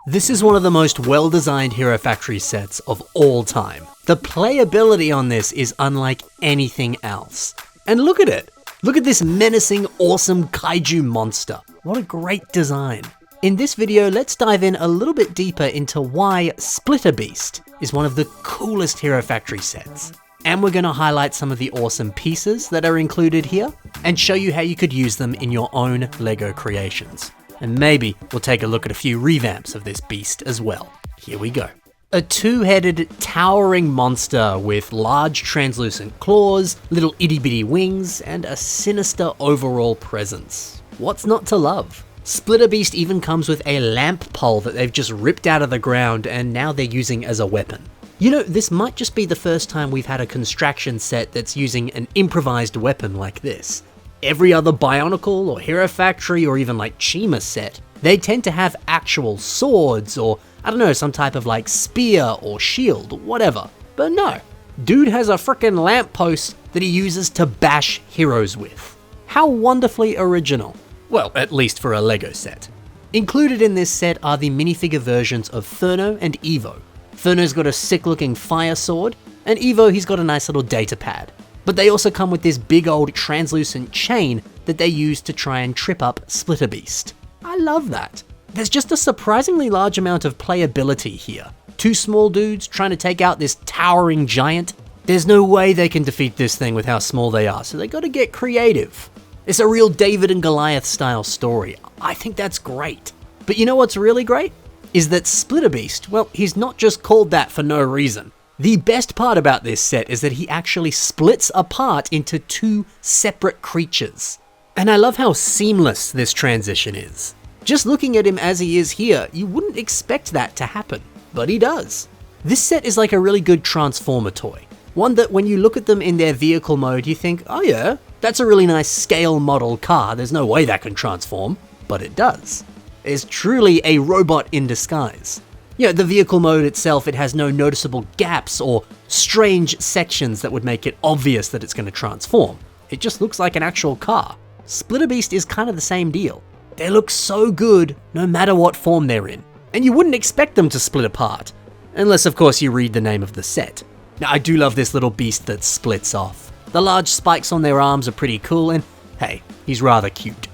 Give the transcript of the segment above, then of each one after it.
This is one of the most well-designed Hero Factory sets of all time. The playability on this is unlike anything else. And look at it! Look at this menacing, awesome kaiju monster. What a great design. In this video, let's dive in a little bit deeper into why Splitter Beast is one of the coolest Hero Factory sets. And we're going to highlight some of the awesome pieces that are included here, and show you how you could use them in your own LEGO creations. And maybe we'll take a look at a few revamps of this beast as well. Here we go. A two-headed, towering monster with large translucent claws, little itty-bitty wings, and a sinister overall presence. What's not to love? Splitter Beast even comes with a lamp pole that they've just ripped out of the ground and now they're using as a weapon. You know, this might just be the first time we've had a construction set that's using an improvised weapon like this. Every other Bionicle or Hero Factory or even like Chima set, they tend to have actual swords or, I don't know, some type of like spear or shield, whatever. But no, dude has a frickin' lamppost that he uses to bash heroes with. How wonderfully original. Well, at least for a LEGO set. Included in this set are the minifigure versions of Furno and Evo. Furno's got a sick looking fire sword, and Evo he's got a nice little data pad. But they also come with this big old translucent chain that they use to try and trip up Splitter Beast. I love that. There's just a surprisingly large amount of playability here. Two small dudes trying to take out this towering giant. There's no way they can defeat this thing with how small they are, so they gotta get creative. It's a real David and Goliath style story. I think that's great. But you know what's really great? Is that Splitter Beast, well, he's not just called that for no reason. The best part about this set is that he actually splits apart into two separate creatures. And I love how seamless this transition is. Just looking at him as he is here, you wouldn't expect that to happen, but he does. This set is like a really good Transformer toy. One that when you look at them in their vehicle mode, you think, oh yeah, that's a really nice scale model car, there's no way that can transform, but it does. It's truly a robot in disguise. You know, the vehicle mode itself, it has no noticeable gaps or strange sections that would make it obvious that it's going to transform. It just looks like an actual car. Splitter Beast is kind of the same deal. They look so good no matter what form they're in, and you wouldn't expect them to split apart, unless of course you read the name of the set. Now I do love this little beast that splits off. The large spikes on their arms are pretty cool, and hey, he's rather cute.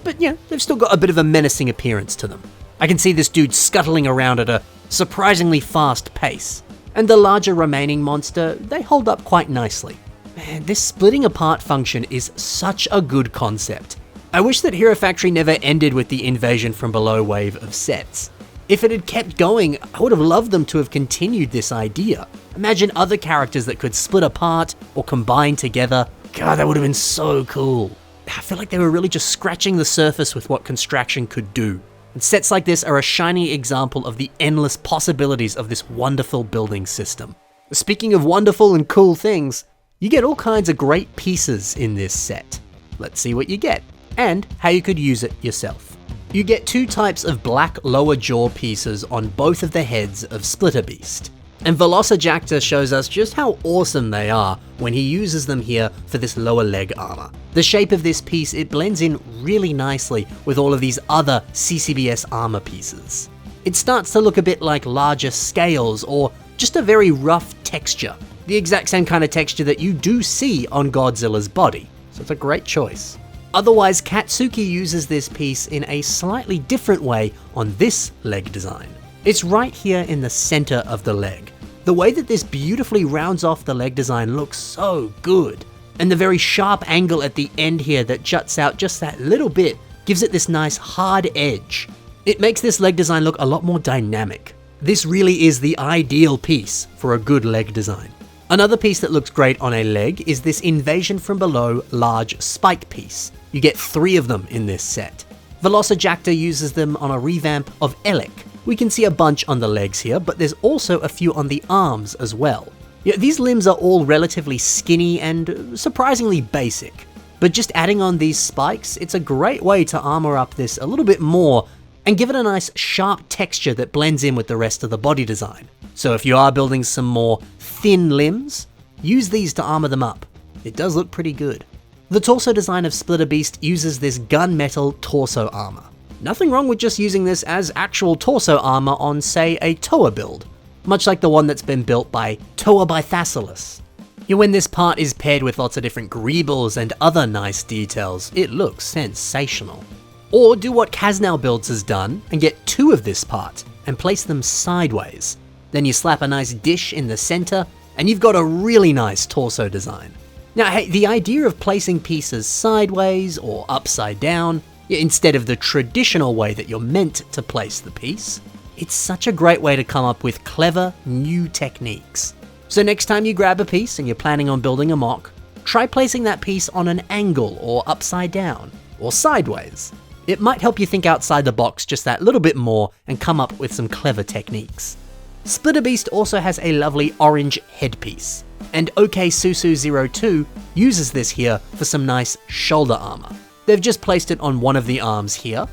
But yeah, they've still got a bit of a menacing appearance to them. I can see this dude scuttling around at a surprisingly fast pace. And the larger remaining monster, they hold up quite nicely. Man, this splitting apart function is such a good concept. I wish that Hero Factory never ended with the Invasion from Below wave of sets. If it had kept going, I would have loved them to have continued this idea. Imagine other characters that could split apart or combine together. God, that would have been so cool. I feel like they were really just scratching the surface with what construction could do. And sets like this are a shining example of the endless possibilities of this wonderful building system. Speaking of wonderful and cool things, you get all kinds of great pieces in this set. Let's see what you get, and how you could use it yourself. You get two types of black lower jaw pieces on both of the heads of Splitter Beast. And Velociraptor shows us just how awesome they are when he uses them here for this lower leg armor. The shape of this piece, it blends in really nicely with all of these other CCBS armor pieces. It starts to look a bit like larger scales or just a very rough texture. The exact same kind of texture that you do see on Godzilla's body, so it's a great choice. Otherwise, Katsuki uses this piece in a slightly different way on this leg design. It's right here in the center of the leg. The way that this beautifully rounds off the leg design looks so good. And the very sharp angle at the end here that juts out just that little bit gives it this nice hard edge. It makes this leg design look a lot more dynamic. This really is the ideal piece for a good leg design. Another piece that looks great on a leg is this Invasion from Below large spike piece. You get 3 of them in this set. Velociraptor uses them on a revamp of Elec. We can see a bunch on the legs here, but there's also a few on the arms as well. Yeah, these limbs are all relatively skinny and surprisingly basic, but just adding on these spikes, it's a great way to armor up this a little bit more and give it a nice sharp texture that blends in with the rest of the body design. So if you are building some more thin limbs, use these to armor them up. It does look pretty good. The torso design of Splitter Beast uses this gunmetal torso armor. nothing wrong with just using this as actual torso armor on, say, a Toa build, much like the one that's been built by Toa by Thassalis. When this part is paired with lots of different greebles and other nice details, it looks sensational. Or do what Kaznau Builds has done and get 2 of this part and place them sideways. Then you slap a nice dish in the center and you've got a really nice torso design. Now hey, the idea of placing pieces sideways or upside down, instead of the traditional way that you're meant to place the piece, it's such a great way to come up with clever new techniques. So next time you grab a piece and you're planning on building a MOC, try placing that piece on an angle or upside down or sideways. It might help you think outside the box just that little bit more and come up with some clever techniques. Splitter Beast also has a lovely orange headpiece, and OKSusu02 uses this here for some nice shoulder armor. They've just placed it on one of the arms here,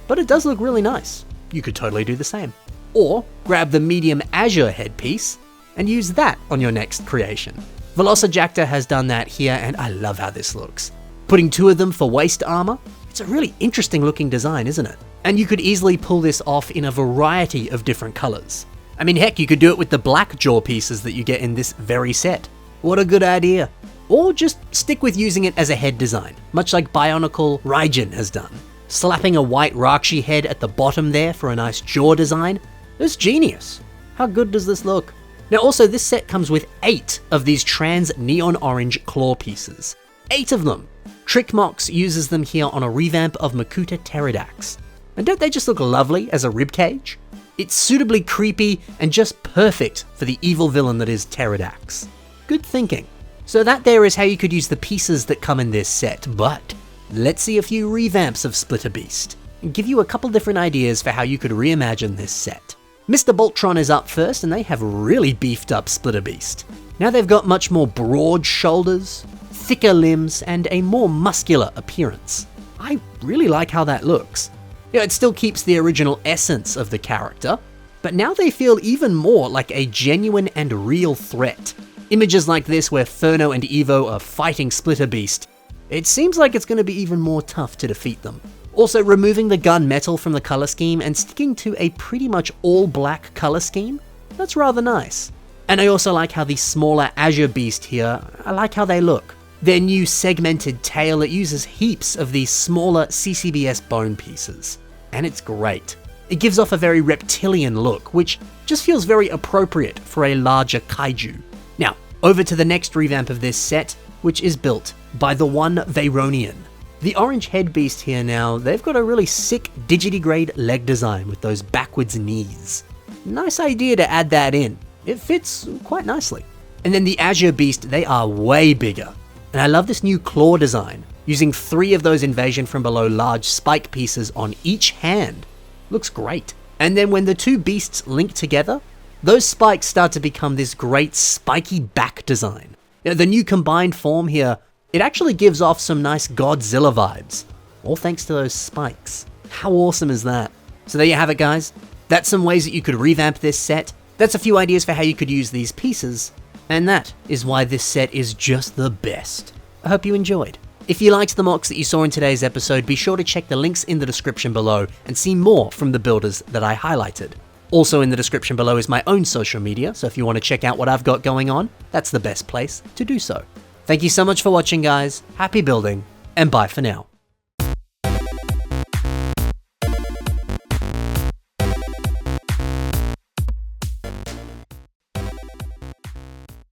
but it does look really nice. You could totally do the same. Or grab the medium azure headpiece and use that on your next creation. Velociraptor has done that here, and I love how this looks. Putting 2 of them for waist armor, it's a really interesting looking design, isn't it? And you could easily pull this off in a variety of different colors. I mean, heck, you could do it with the black jaw pieces that you get in this very set. What a good idea. Or just stick with using it as a head design, much like Bionicle Raijin has done. Slapping a white Rakshi head at the bottom there for a nice jaw design, that's genius. How good does this look? Now also, this set comes with 8 of these trans neon orange claw pieces. 8 of them! TrickMOCs uses them here on a revamp of Makuta Pterodax. And don't they just look lovely as a ribcage? It's suitably creepy and just perfect for the evil villain that is Pterodax. Good thinking. So that there is how you could use the pieces that come in this set, but let's see a few revamps of Splitter Beast and give you a couple different ideas for how you could reimagine this set. Mr. Boltron is up first, and they have really beefed up Splitter Beast. Now they've got much more broad shoulders, thicker limbs, and a more muscular appearance. I really like how that looks. It still keeps the original essence of the character, but now they feel even more like a genuine and real threat. Images like this where Furno and Evo are fighting Splitter Beast, it seems like it's going to be even more tough to defeat them. Also, removing the gun metal from the color scheme and sticking to a pretty much all black color scheme, that's rather nice. And I also like how the smaller Azure Beast here, I like how they look. Their new segmented tail, it uses heaps of these smaller CCBS bone pieces, and it's great. It gives off a very reptilian look, which just feels very appropriate for a larger kaiju. Now, over to the next revamp of this set, which is built by the one Veyronian. The orange head beast here now, they've got a really sick digitigrade leg design with those backwards knees. Nice idea to add that in. It fits quite nicely. And then the Azure Beast, they are way bigger. And I love this new claw design, using 3 of those Invasion from Below large spike pieces on each hand. Looks great. And then when the 2 beasts link together, those spikes start to become this great spiky back design. Now, the new combined form here, it actually gives off some nice Godzilla vibes, all thanks to those spikes. How awesome is that? So there you have it, guys. That's some ways that you could revamp this set. That's a few ideas for how you could use these pieces. And that is why this set is just the best. I hope you enjoyed. If you liked the MOCs that you saw in today's episode, be sure to check the links in the description below and see more from the builders that I highlighted. Also in the description below is my own social media, so if you want to check out what I've got going on, that's the best place to do so. Thank you so much for watching, guys. Happy building, and bye for now.